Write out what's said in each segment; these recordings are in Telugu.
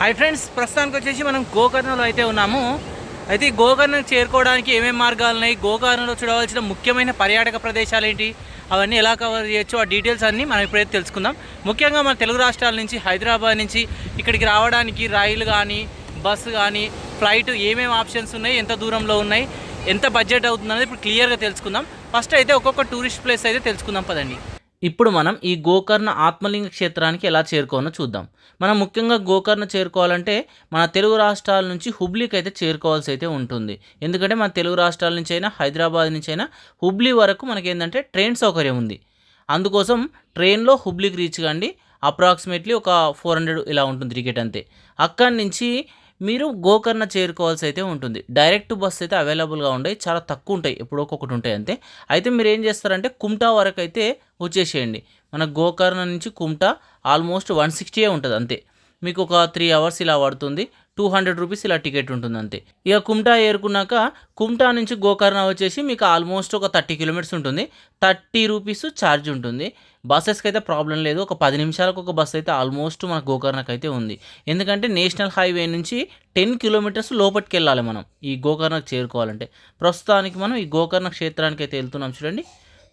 హాయ్ ఫ్రెండ్స్, ప్రస్తుతానికి వచ్చేసి మనం గోకర్ణలో అయితే ఉన్నాము. అయితే ఈ గోకర్ణకు చేరుకోవడానికి ఏమేమి మార్గాలు ఉన్నాయి, గోకర్ణలో చూడవలసిన ముఖ్యమైన పర్యాటక ప్రదేశాలు ఏంటి, అవన్నీ ఎలా కవర్ చేయొచ్చు, ఆ డీటెయిల్స్ అన్నీ మనం ఇప్పుడైతే తెలుసుకుందాం. ముఖ్యంగా మన తెలుగు రాష్ట్రాల నుంచి, హైదరాబాద్ నుంచి ఇక్కడికి రావడానికి రైలు కానీ, బస్సు కానీ, ఫ్లైట్ ఏమేమి ఆప్షన్స్ ఉన్నాయి, ఎంత దూరంలో ఉన్నాయి, ఎంత బడ్జెట్ అవుతుంది అనేది ఇప్పుడు క్లియర్గా తెలుసుకుందాం. ఫస్ట్ అయితే ఒక్కొక్క టూరిస్ట్ ప్లేస్ అయితే తెలుసుకుందాం పదండి. ఇప్పుడు మనం ఈ గోకర్ణ ఆత్మలింగ క్షేత్రానికి ఎలా చేరుకోవాలో చూద్దాం. మనం ముఖ్యంగా గోకర్ణ చేరుకోవాలంటే మన తెలుగు రాష్ట్రాల నుంచి హుబ్లీకి అయితే చేరుకోవాల్సి అయితే ఉంటుంది. ఎందుకంటే మన తెలుగు రాష్ట్రాల నుంచి అయినా, హైదరాబాద్ నుంచి అయినా హుబ్లీ వరకు మనకి ఏంటంటే ట్రైన్ సౌకర్యం ఉంది. అందుకోసం ట్రైన్లో హుబ్లీకి రీచ్ కండి. అప్రాక్సిమేట్లీ ఒక 400 ఇలా ఉంటుంది టికెట్ అంతే. అక్కడి నుంచి మీరు గోకర్ణ చేరుకోవాల్సి అయితే ఉంటుంది. డైరెక్ట్ బస్సు అయితే అవైలబుల్గా ఉంటాయి, చాలా తక్కువ ఉంటాయి, ఎప్పుడో ఒకటి ఉంటాయి అంతే. అయితే మీరు ఏం చేస్తారంటే కుమ్టా వరకు అయితే వచ్చేసేయండి. మన గోకర్ణ నుంచి కుమ్టా ఆల్మోస్ట్ 160 ఉంటుంది అంతే. మీకు ఒక 3 అవర్స్ ఇలా పడుతుంది. 200 రూపీస్ ఇలా టికెట్ ఉంటుంది అంతే. ఇక కుమ్టా ఏరుకున్నాక కుమ్టా నుంచి గోకర్ణ వచ్చేసి మీకు ఆల్మోస్ట్ ఒక 30 కిలోమీటర్స్ ఉంటుంది. 30 రూపీస్ ఛార్జ్ ఉంటుంది. బస్సెస్కి అయితే ప్రాబ్లం లేదు. ఒక 10 నిమిషాలకు ఒక బస్సు అయితే ఆల్మోస్ట్ మన గోకర్ణకు అయితే ఉంది. ఎందుకంటే నేషనల్ హైవే నుంచి 10 కిలోమీటర్స్ లోపలికి వెళ్ళాలి మనం ఈ గోకర్ణకు చేరుకోవాలంటే. ప్రస్తుతానికి మనం ఈ గోకర్ణ క్షేత్రానికి అయితే వెళ్తున్నాం. చూడండి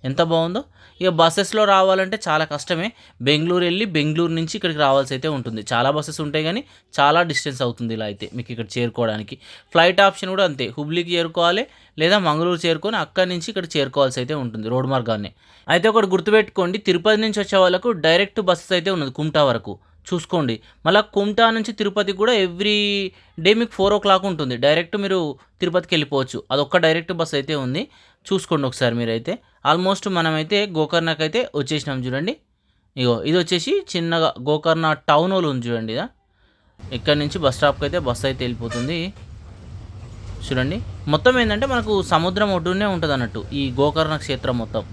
ఎంత బాగుందో. ఇక బస్సెస్లో రావాలంటే చాలా కష్టమే. బెంగళూరు వెళ్ళి బెంగళూరు నుంచి ఇక్కడికి రావాల్సి అయితే ఉంటుంది. చాలా బస్సెస్ ఉంటాయి కానీ చాలా డిస్టెన్స్ అవుతుంది ఇలా అయితే మీకు ఇక్కడ చేరుకోవడానికి. ఫ్లైట్ ఆప్షన్ కూడా అంతే, హుబ్లీకి చేరుకోవాలి లేదా మంగళూరు చేరుకొని అక్కడి నుంచి ఇక్కడ చేరుకోవాల్సి అయితే ఉంటుంది రోడ్ మార్గాన్ని. అయితే ఒకటి గుర్తుపెట్టుకోండి, తిరుపతి నుంచి వచ్చే వాళ్ళకు డైరెక్ట్ బస్సెస్ అయితే ఉన్నది కుమ్టా వరకు చూసుకోండి. మళ్ళీ కుమ్టా నుంచి తిరుపతి కూడా ఎవ్రీ డే మీకు 4 o'clock ఉంటుంది. డైరెక్ట్ మీరు తిరుపతికి వెళ్ళిపోవచ్చు. అదొక్క డైరెక్ట్ బస్ అయితే ఉంది, చూసుకోండి ఒకసారి మీరైతే. ఆల్మోస్ట్ మనమైతే గోకర్ణకి అయితే వచ్చేసినాం. చూడండి ఇగో ఇది వచ్చేసి చిన్నగా గోకర్ణ టౌన్ హోల్ ఉంది చూడండి. ఇదా ఇక్కడ నుంచి బస్ స్టాప్కి అయితే బస్సు అయితే వెళ్ళిపోతుంది. చూడండి మొత్తం ఏంటంటే మనకు సముద్రం ఒడ్డునే ఉంటుంది అన్నట్టు ఈ గోకర్ణ క్షేత్రం మొత్తం.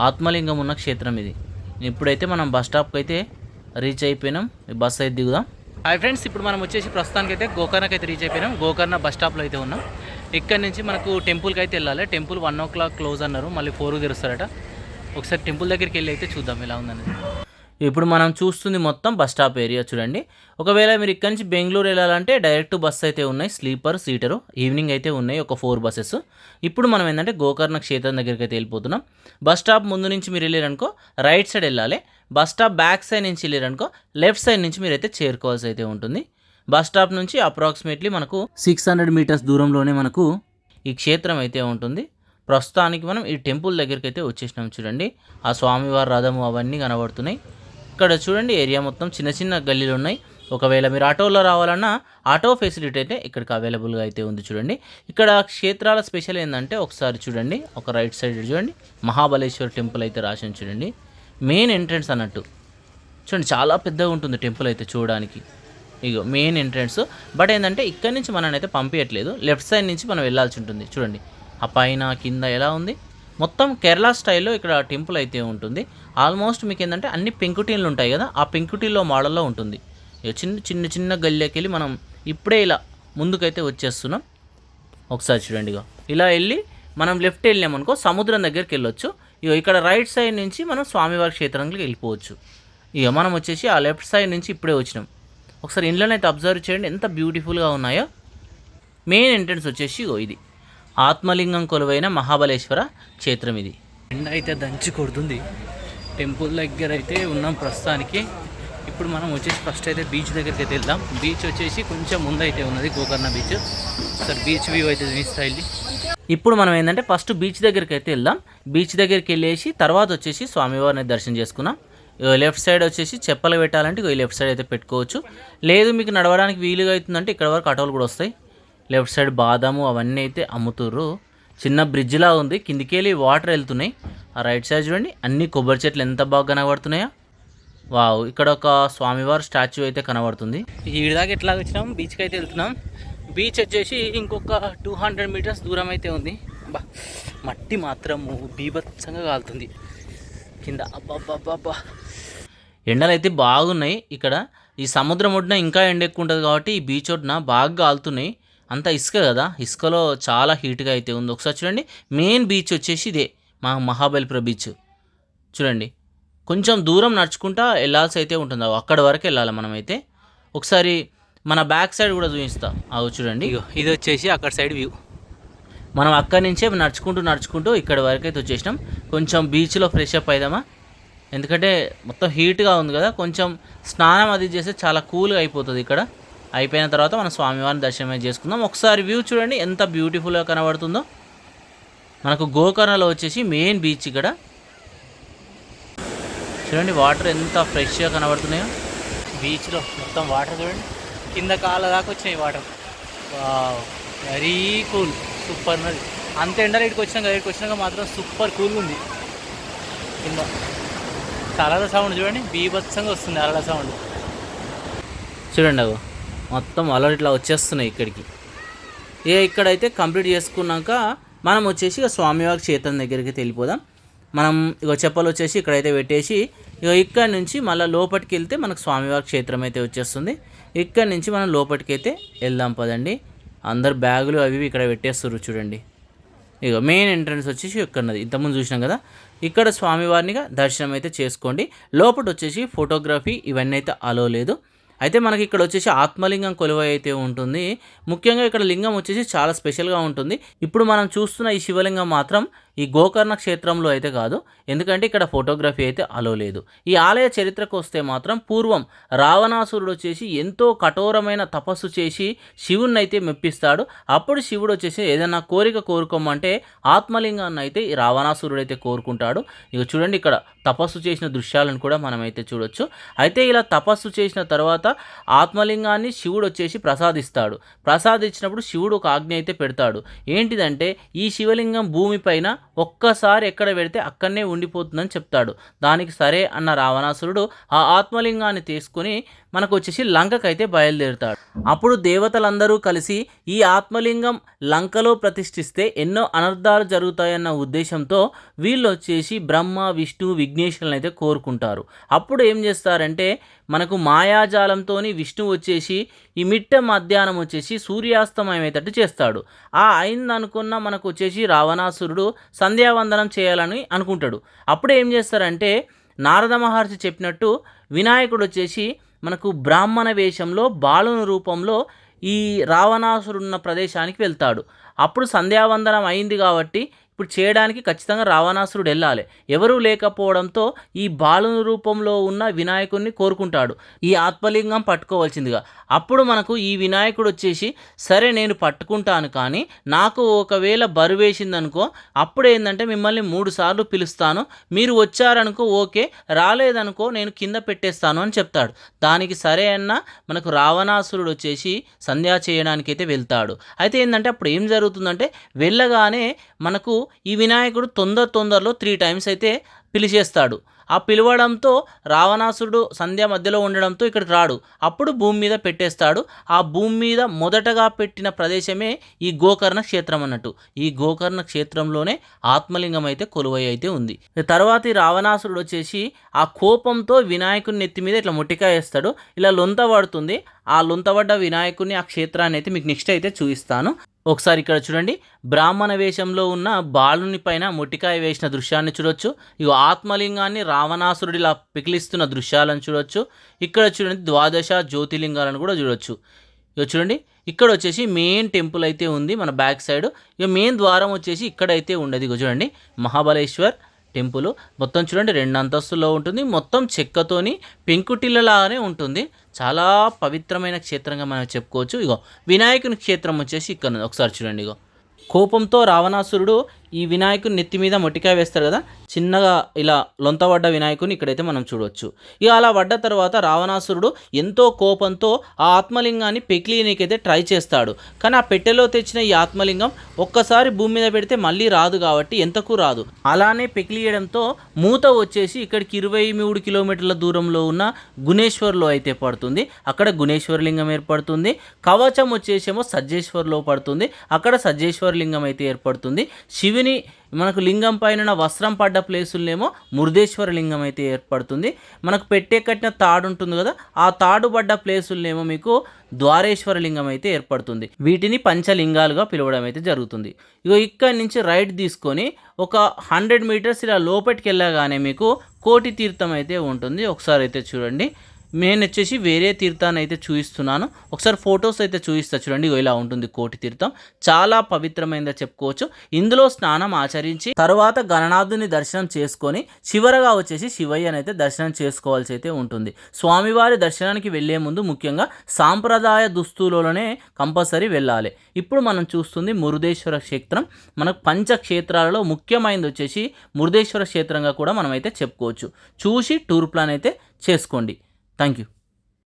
ఆత్మలింగం ఉన్న క్షేత్రం ఇది. ఇప్పుడైతే మనం బస్ స్టాప్కి అయితే రీచ్ అయిపోయినాం. బస్ అయితే దిగుదాం. హాయ్ ఫ్రెండ్స్, ఇప్పుడు మనం వచ్చేసి ప్రస్తుతానికి అయితే గోకర్ణకి అయితే రీచ్ అయిపోయినాం. గోకర్ణ బస్ స్టాప్లో అయితే ఉన్నాం. ఇక్కడ నుంచి మనకు టెంపుల్కి అయితే వెళ్ళాలి. టెంపుల్ 1 o'clock క్లోజ్ అన్నారు, మళ్ళీ 4కి తెరుస్తారట. ఒకసారి టెంపుల్ దగ్గరికి వెళ్ళి అయితే చూద్దాం ఎలా ఉందనేది. ఇప్పుడు మనం చూస్తుంది మొత్తం బస్ స్టాప్ ఏరియా చూడండి. ఒకవేళ మీరు ఇక్కడ నుంచి బెంగళూరు వెళ్ళాలంటే డైరెక్ట్ బస్సు అయితే ఉన్నాయి, స్లీపర్ సీటరు. ఈవినింగ్ అయితే ఉన్నాయి ఒక 4 బస్సెస్. ఇప్పుడు మనం ఏంటంటే గోకర్ణ క్షేత్రం దగ్గరికి అయితే వెళ్ళిపోతున్నాం. బస్ స్టాప్ ముందు నుంచి మీరు వెళ్ళారనుకో రైట్ సైడ్ వెళ్ళాలి. బస్ స్టాప్ బ్యాక్ సైడ్ నుంచి వెళ్ళారనుకో లెఫ్ట్ సైడ్ నుంచి మీరైతే చేరుకోవాల్సి అయితే ఉంటుంది. బస్ స్టాప్ నుంచి అప్రాక్సిమేట్లీ మనకు 600 మీటర్స్ దూరంలోనే మనకు ఈ క్షేత్రం అయితే ఉంటుంది. ప్రస్తుతానికి మనం ఈ టెంపుల్ దగ్గరికి అయితే వచ్చేసినాం. చూడండి ఆ స్వామివారి రథము అవన్నీ కనబడుతున్నాయి. ఇక్కడ చూడండి ఏరియా మొత్తం చిన్న చిన్న గల్లీలు ఉన్నాయి. ఒకవేళ మీరు ఆటోలో రావాలన్నా ఆటో ఫెసిలిటీ అయితే ఇక్కడికి అవైలబుల్గా అయితే ఉంది. చూడండి ఇక్కడ క్షేత్రాల స్పెషల్ ఏంటంటే ఒకసారి చూడండి, ఒక రైట్ సైడ్ చూడండి మహాబలేశ్వర్ టెంపుల్ అయితే రాసి చూడండి. మెయిన్ ఎంట్రన్స్ అన్నట్టు చూడండి, చాలా పెద్దగా ఉంటుంది టెంపుల్ అయితే చూడడానికి. ఇగో మెయిన్ ఎంట్రన్స్. బట్ ఏంటంటే ఇక్కడ నుంచి మనల్ని అయితే పంపించట్లేదు, లెఫ్ట్ సైడ్ నుంచి మనం వెళ్ళాల్సి ఉంటుంది. చూడండి ఆ పైన కింద ఎలా ఉంది, మొత్తం కేరళ స్టైల్లో ఇక్కడ టెంపుల్ అయితే ఉంటుంది. ఆల్మోస్ట్ మీకు ఏంటంటే అన్ని పెంకుటీలు ఉంటాయి కదా, ఆ పెంకుటీల్లో మోడల్లో ఉంటుంది. చిన్న చిన్న చిన్న గల్లీకి వెళ్ళి మనం ఇప్పుడే ఇలా ముందుకైతే వచ్చేస్తున్నాం. ఒకసారి చూడండి ఇక ఇలా వెళ్ళి మనం లెఫ్ట్ వెళ్ళామనుకో సముద్రం దగ్గరికి వెళ్ళొచ్చు. ఇక ఇక్కడ రైట్ సైడ్ నుంచి మనం స్వామివారి క్షేత్రానికి వెళ్ళిపోవచ్చు. ఇక మనం వచ్చేసి ఆ లెఫ్ట్ సైడ్ నుంచి ఇప్పుడే వచ్చినాం. ఒకసారి ఇండ్లనైతే అబ్జర్వ్ చేయండి ఎంత బ్యూటిఫుల్గా ఉన్నాయో. మెయిన్ ఎంట్రన్స్ వచ్చేసి ఇది ఆత్మలింగం కొలువైన మహాబలేశ్వర క్షేత్రం. ఇది ఎండ అయితే దంచి కొడుతుంది. టెంపుల్ దగ్గర అయితే ఉన్నాం ప్రస్తుతానికి. ఇప్పుడు మనం వచ్చేసి ఫస్ట్ అయితే బీచ్ దగ్గరికి అయితే వెళ్దాం. బీచ్ వచ్చేసి కొంచెం ముందైతే ఉన్నది Gokarna beach. Sir beach view అయితే చూపిస్తాయి. ఇప్పుడు మనం ఏంటంటే ఫస్ట్ బీచ్ దగ్గరికి అయితే వెళ్దాం. బీచ్ దగ్గరికి వెళ్ళేసి తర్వాత వచ్చేసి స్వామివారిని దర్శనం చేసుకున్నాం. లెఫ్ట్ సైడ్ వచ్చేసి చెప్పలు పెట్టాలంటే ఈ లెఫ్ట్ సైడ్ అయితే పెట్టుకోవచ్చు. లేదు మీకు నడవడానికి వీలుగా అవుతుందంటే ఇక్కడ వరకు ఆటోలు కూడా వస్తాయి. లెఫ్ట్ సైడ్ బాదాము అవన్నీ అయితే అమ్ముతుర్రు. చిన్న బ్రిడ్జ్లా ఉంది, కిందికి వెళ్ళి వాటర్ వెళ్తున్నాయి. ఆ రైట్ సైడ్ చూడండి అన్ని కొబ్బరి చెట్లు ఎంత బాగా కనబడుతున్నాయో. వావ్, ఇక్కడ ఒక స్వామివారి స్టాచ్యూ అయితే కనబడుతుంది. ఈడిదాకా ఎట్లా వచ్చినాం, బీచ్కి అయితే వెళ్తున్నాం. బీచ్ వచ్చేసి ఇంకొక 200 మీటర్స్ దూరం అయితే ఉంది. బా మట్టి మాత్రము బీభత్సంగా కాలుతుంది కింద. అబ్బాబ్బాబ్బా ఎండలు అయితే బాగున్నాయి. ఇక్కడ ఈ సముద్రం ఒడ్డున ఇంకా ఎండ ఎక్కువ ఉంటుంది కాబట్టి ఈ బీచ్ ఒడ్డున బాగా కాలుతున్నాయి. అంతా ఇసుక కదా, ఇసుకలో చాలా హీట్గా అయితే ఉంది. ఒకసారి చూడండి మెయిన్ బీచ్ వచ్చేసి ఇదే మహాబలిపురం బీచ్. చూడండి కొంచెం దూరం నడుచుకుంటా వెళ్ళాల్సి అయితే ఉంటుంది, అక్కడి వరకు వెళ్ళాలి మనమైతే. ఒకసారి మన బ్యాక్ సైడ్ కూడా చూపిస్తా. అవి చూడండి, ఇగో ఇది వచ్చేసి అక్కడ సైడ్ వ్యూ. మనం అక్కడి నుంచే నడుచుకుంటూ ఇక్కడ వరకు అయితే వచ్చేసినాం. కొంచెం బీచ్లో ఫ్రెష్ అప్ అయిదామా, ఎందుకంటే మొత్తం హీట్గా ఉంది కదా, కొంచెం స్నానం అది చేస్తే చాలా కూల్గా అయిపోతుంది. ఇక్కడ అయిపోయిన తర్వాత మనం స్వామివారిని దర్శనం చేసుకుందాం. ఒకసారి వ్యూ చూడండి ఎంత బ్యూటిఫుల్గా కనబడుతుందో. మనకు గోకర్ణలో వచ్చేసి మెయిన్ బీచ్. ఇక్కడ చూడండి వాటర్ ఎంత ఫ్రెష్గా కనబడుతున్నాయో. బీచ్లో మొత్తం వాటర్ చూడండి, కింద కాళ్ళ దాకా వచ్చినాయి వాటర్. వెరీ కూల్, సూపర్ ఉన్నది. అంత ఎండలు ఇక్కడికి వచ్చినాక మాత్రం సూపర్ కూల్గా ఉంది. కింద అలల సౌండ్ చూడండి, బీభత్సంగా వస్తుంది అలల సౌండ్. చూడండి అవి మొత్తం అలలు ఇట్లా వచ్చేస్తున్నాయి ఇక్కడికి. ఇక్కడైతే కంప్లీట్ చేసుకున్నాక మనం వచ్చేసి ఇక స్వామివారి క్షేత్రం దగ్గరికి వెళ్ళిపోదాం. మనం ఇక చెప్పలు వచ్చేసి ఇక్కడైతే పెట్టేసి ఇక్కడ నుంచి మళ్ళీ లోపలికి వెళ్తే మనకు స్వామివారి క్షేత్రం అయితే వచ్చేస్తుంది. ఇక్కడ నుంచి మనం లోపలికి అయితే వెళ్దాం పదండి. అందరు బ్యాగులు అవి ఇక్కడ పెట్టేస్తారు చూడండి. ఇక మెయిన్ ఎంట్రన్స్ వచ్చేసి ఇక్కడన్నది, ఇంతకుముందు చూసినాం కదా. ఇక్కడ స్వామివారినిగా దర్శనం అయితే చేసుకోండి. లోపల వచ్చేసి ఫోటోగ్రఫీ ఇవన్నీ అయితే అలో లేదు. అయితే మనకి ఇక్కడ వచ్చేసి ఆత్మలింగం కొలువై అయితే ఉంటుంది. ముఖ్యంగా ఇక్కడ లింగం వచ్చేసి చాలా స్పెషల్గా ఉంటుంది. ఇప్పుడు మనం చూస్తున్న ఈ శివలింగం మాత్రం ఈ గోకర్ణ క్షేత్రంలో అయితే కాదు, ఎందుకంటే ఇక్కడ ఫోటోగ్రఫీ అయితే అలో లేదు. ఈ ఆలయ చరిత్రకు వస్తే మాత్రం పూర్వం రావణాసురుడు వచ్చేసి ఎంతో కఠోరమైన తపస్సు చేసి శివుణ్ణి అయితే మెప్పిస్తాడు. అప్పుడు శివుడు వచ్చేసి ఏదైనా కోరిక కోరుకోమంటే ఆత్మలింగాన్ని అయితే ఈ రావణాసురుడు అయితే కోరుకుంటాడు. ఇక చూడండి ఇక్కడ తపస్సు చేసిన దృశ్యాలను కూడా మనం అయితే చూడొచ్చు. అయితే ఇలా తపస్సు చేసిన తర్వాత ఆత్మలింగాన్ని శివుడు వచ్చేసి ప్రసాదిస్తాడు. ప్రసాదించినప్పుడు శివుడు ఒక ఆజ్ఞ అయితే పెడతాడు. ఏంటిదంటే ఈ శివలింగం భూమిపైన ఒక్కసారి ఎక్కడ పెడితే అక్కడనే ఉండిపోతుందని చెప్తాడు. దానికి సరే అన్న రావణాసురుడు ఆ ఆత్మలింగాన్ని తీసుకుని మనకు వచ్చేసి లంకకైతే బయలుదేరుతాడు. అప్పుడు దేవతలందరూ కలిసి ఈ ఆత్మలింగం లంకలో ప్రతిష్ఠిస్తే ఎన్నో అనర్థాలు జరుగుతాయన్న ఉద్దేశంతో వీళ్ళు వచ్చేసి బ్రహ్మ విష్ణు విఘ్నేశ్వరులను అయితే కోరుకుంటారు. అప్పుడు ఏం చేస్తారంటే మనకు మాయాజాలంతో విష్ణు వచ్చేసి ఈ మిట్ట మధ్యాహ్నం వచ్చేసి సూర్యాస్తమయమయ్యేటట్టు చేస్తాడు. ఆ అయిందనుకున్న మనకు వచ్చేసి రావణాసురుడు సంధ్యావందనం చేయాలని అనుకుంటాడు. అప్పుడు ఏం చేస్తారంటే నారద మహర్షి చెప్పినట్టు వినాయకుడు వచ్చేసి మనకు బ్రాహ్మణ వేషంలో బాలుని రూపంలో ఈ రావణాసురుడున్న ప్రదేశానికి వెళ్తాడు. అప్పుడు సంధ్యావందనం అయింది కాబట్టి ఇప్పుడు చేయడానికి ఖచ్చితంగా రావణాసురుడు వెళ్ళాలి. ఎవరూ లేకపోవడంతో ఈ బాలుని రూపంలో ఉన్న వినాయకుడిని కోరుకుంటాడు ఈ ఆత్మలింగం పట్టుకోవాల్సిందిగా. అప్పుడు మనకు ఈ వినాయకుడు వచ్చేసి సరే నేను పట్టుకుంటాను, కానీ నాకు ఒకవేళ బరువేసిందనుకో అప్పుడు ఏంటంటే మిమ్మల్ని 3 సార్లు పిలుస్తాను, మీరు వచ్చారనుకో ఓకే, రాలేదనుకో నేను కింద పెట్టేస్తాను అని చెప్తాడు. దానికి సరే అన్న మనకు రావణాసురుడు వచ్చేసి సంధ్యా చేయడానికి అయితే వెళ్తాడు. అయితే ఏంటంటే అప్పుడు ఏం జరుగుతుందంటే వెళ్ళగానే మనకు ఈ వినాయకుడు తొందరలో 3 టైమ్స్ అయితే పిలిచేస్తాడు. ఆ పిలవడంతో రావణాసురుడు సంధ్య మధ్యలో ఉండడంతో ఇక్కడికి రాడు. అప్పుడు భూమి మీద పెట్టేస్తాడు. ఆ భూమి మీద మొదటగా పెట్టిన ప్రదేశమే ఈ గోకర్ణ క్షేత్రం అన్నట్టు. ఈ గోకర్ణ క్షేత్రంలోనే ఆత్మలింగం అయితే కొలువై అయితే ఉంది. తర్వాత ఈ రావణాసురుడు వచ్చేసి ఆ కోపంతో వినాయకుని నెత్తి మీద ఇట్లా మొట్టికాయ వేస్తాడు. ఇలా లొంత పడుతుంది. ఆ లొంతబడ్డ వినాయకుడిని ఆ క్షేత్రాన్ని అయితే మీకు నెక్స్ట్ అయితే చూపిస్తాను. ఒకసారి ఇక్కడ చూడండి, బ్రాహ్మణ వేషంలో ఉన్న బాలుని పైన మొట్టికాయ వేసిన దృశ్యాన్ని చూడొచ్చు. ఇక ఆత్మలింగాన్ని రావణాసురుడిలా పికిలిస్తున్న దృశ్యాలను చూడొచ్చు. ఇక్కడ చూడండి 12 జ్యోతిలింగాలను కూడా చూడొచ్చు. ఇక చూడండి ఇక్కడ వచ్చేసి మెయిన్ టెంపుల్ అయితే ఉంది మన బ్యాక్ సైడ్. ఇక మెయిన్ ద్వారం వచ్చేసి ఇక్కడైతే ఉండేది. ఇక చూడండి మహాబలేశ్వర్ టెంపుల్ మొత్తం చూడండి 2 అంతస్తుల్లో ఉంటుంది. మొత్తం చెక్కతోని పెంకుటిల్లలాగానే ఉంటుంది. చాలా పవిత్రమైన క్షేత్రంగా మనం చెప్పుకోవచ్చు. ఇగో వినాయకుని క్షేత్రం వచ్చేసి ఇక్కడ ఉంది. ఒకసారి చూడండి, ఇగో కోపంతో రావణాసురుడు ఈ వినాయకుని నెత్తి మీద మొట్టికాయ వేస్తారు కదా, చిన్నగా ఇలా లొంతబడ్డ వినాయకుని ఇక్కడైతే మనం చూడవచ్చు. ఇక అలా పడ్డ తర్వాత రావణాసురుడు ఎంతో కోపంతో ఆ ఆత్మలింగాన్ని పెకిలీనికైతే ట్రై చేస్తాడు. కానీ ఆ పెట్టెలో తెచ్చిన ఈ ఆత్మలింగం ఒక్కసారి భూమి మీద పెడితే మళ్ళీ రాదు కాబట్టి ఎంతకు రాదు. అలానే పెకిలియడంతో మూత వచ్చేసి ఇక్కడికి 23 కిలోమీటర్ల దూరంలో ఉన్న గుణేశ్వర్లో అయితే పడుతుంది. అక్కడ గుణేశ్వర లింగం ఏర్పడుతుంది. కవచం వచ్చేసేమో సజ్జేశ్వర్లో పడుతుంది. అక్కడ సజ్జేశ్వర లింగం అయితే ఏర్పడుతుంది. శివుని మనకు లింగం పైన వస్త్రం పడ్డ ప్లేసులనేమో మురుదేశ్వర లింగం అయితే ఏర్పడుతుంది. మనకు పెట్టే కట్టిన తాడు ఉంటుంది కదా, ఆ తాడు పడ్డ ప్లేసులనేమో మీకు ద్వారేశ్వర లింగం అయితే ఏర్పడుతుంది. వీటిని పంచలింగాలుగా పిలవడం అయితే జరుగుతుంది. ఇగో ఇక్కడి నుంచి రైట్ తీసుకొని ఒక 100 మీటర్స్ ఇలా లోపలికి వెళ్ళగానే మీకు కోటి తీర్థం అయితే ఉంటుంది. ఒకసారి అయితే చూడండి, నేను వచ్చేసి వేరే తీర్థాన్ని అయితే చూపిస్తున్నాను. ఒకసారి ఫొటోస్ అయితే చూపిస్తా చూడండి. ఇలా ఉంటుంది కోటి తీర్థం. చాలా పవిత్రమైనది చెప్పుకోవచ్చు. ఇందులో స్నానం ఆచరించి తర్వాత గణనాథుని దర్శనం చేసుకొని చివరగా వచ్చేసి శివయ్యని అయితే దర్శనం చేసుకోవాల్సి అయితే ఉంటుంది. స్వామివారి దర్శనానికి వెళ్ళే ముందు ముఖ్యంగా సాంప్రదాయ దుస్తులలోనే కంపల్సరీ వెళ్ళాలి. ఇప్పుడు మనం చూస్తుంది మురుదేశ్వర క్షేత్రం. మనకు పంచక్షేత్రాలలో ముఖ్యమైనది వచ్చేసి మురుదేశ్వర క్షేత్రంగా కూడా మనం అయితే చెప్పుకోవచ్చు. చూసి టూర్ ప్లాన్ అయితే చేసుకోండి. Thank you.